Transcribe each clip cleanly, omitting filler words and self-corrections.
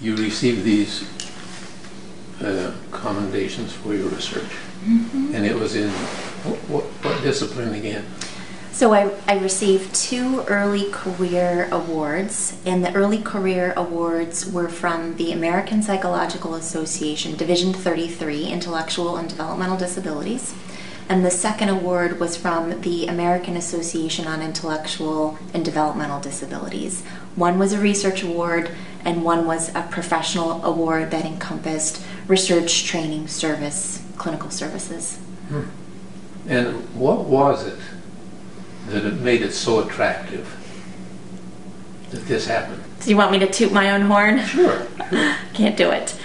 you received these commendations for your research. And it was in what discipline again? So I received 2 early career awards, and the early career awards were from the American Psychological Association, Division 33, Intellectual and Developmental Disabilities, and the second award was from the American Association on Intellectual and Developmental Disabilities. One was a research award, and one was a professional award that encompassed research, training, service, clinical services. And what was it that it made it so attractive that this happened? Do you want me to toot my own horn? Sure. Can't do it.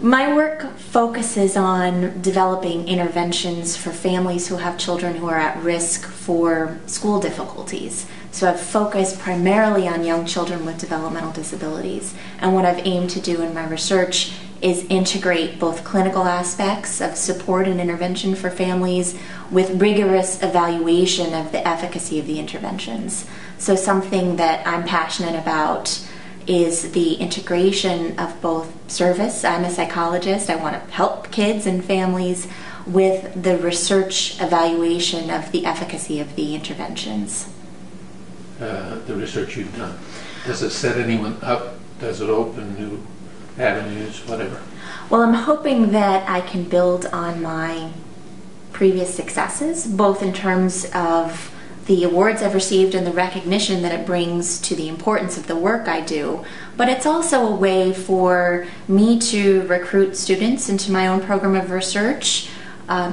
My work focuses on developing interventions for families who have children who are at risk for school difficulties. So I've focused primarily on young children with developmental disabilities. And what I've aimed to do in my research is integrate both clinical aspects of support and intervention for families with rigorous evaluation of the efficacy of the interventions. So something that I'm passionate about is the integration of both service. I'm a psychologist. I want to help kids and families with the research evaluation of the efficacy of the interventions. The research you've done, does it set anyone up? Does it open new avenues, whatever? Well, I'm hoping that I can build on my previous successes, both in terms of the awards I've received and the recognition that it brings to the importance of the work I do, but it's also a way for me to recruit students into my own program of research,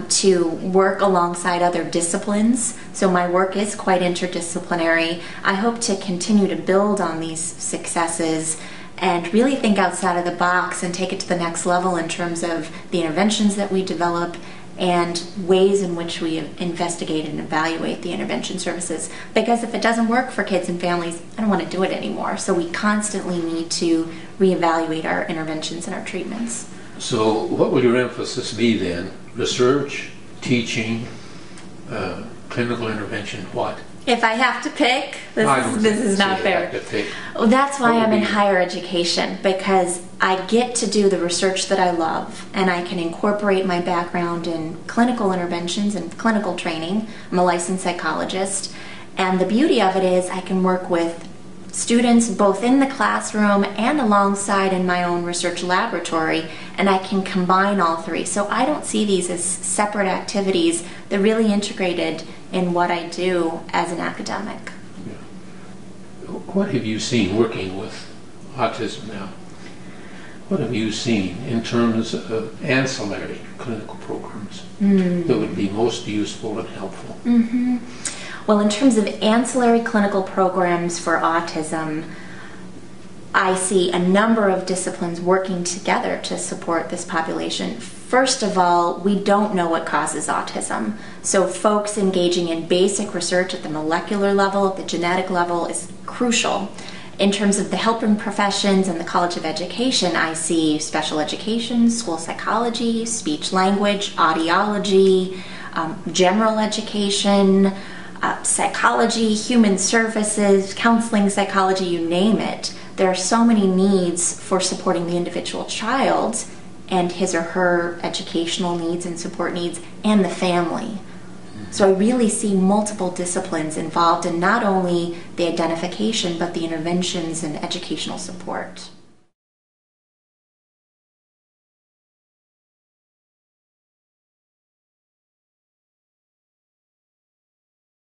to work alongside other disciplines. So my work is quite interdisciplinary. I hope to continue to build on these successes and really think outside of the box and take it to the next level in terms of the interventions that we develop and ways in which we investigate and evaluate the intervention services. Because if it doesn't work for kids and families, I don't want to do it anymore. So we constantly need to reevaluate our interventions and our treatments. So what will your emphasis be then? Research, teaching, clinical intervention, what? If I have to pick, this is not fair. Well, that's why I'm in higher education, because I get to do the research that I love, and I can incorporate my background in clinical interventions and clinical training. I'm a licensed psychologist, and the beauty of it is I can work with students both in the classroom and alongside in my own research laboratory, and I can combine all three. So I don't see these as separate activities. They're really integrated in what I do as an academic. Yeah. What have you seen working with autism now? What have you seen in terms of ancillary clinical programs that would be most useful and helpful? Well, in terms of ancillary clinical programs for autism, I see a number of disciplines working together to support this population. First of all, we don't know what causes autism. So folks engaging in basic research at the molecular level, at the genetic level, is crucial. In terms of the helping professions and the College of Education, I see special education, school psychology, speech language, audiology, general education, psychology, human services, counseling psychology, you name it. There are so many needs for supporting the individual child and his or her educational needs and support needs, and the family. So I really see multiple disciplines involved in not only the identification, but the interventions and educational support.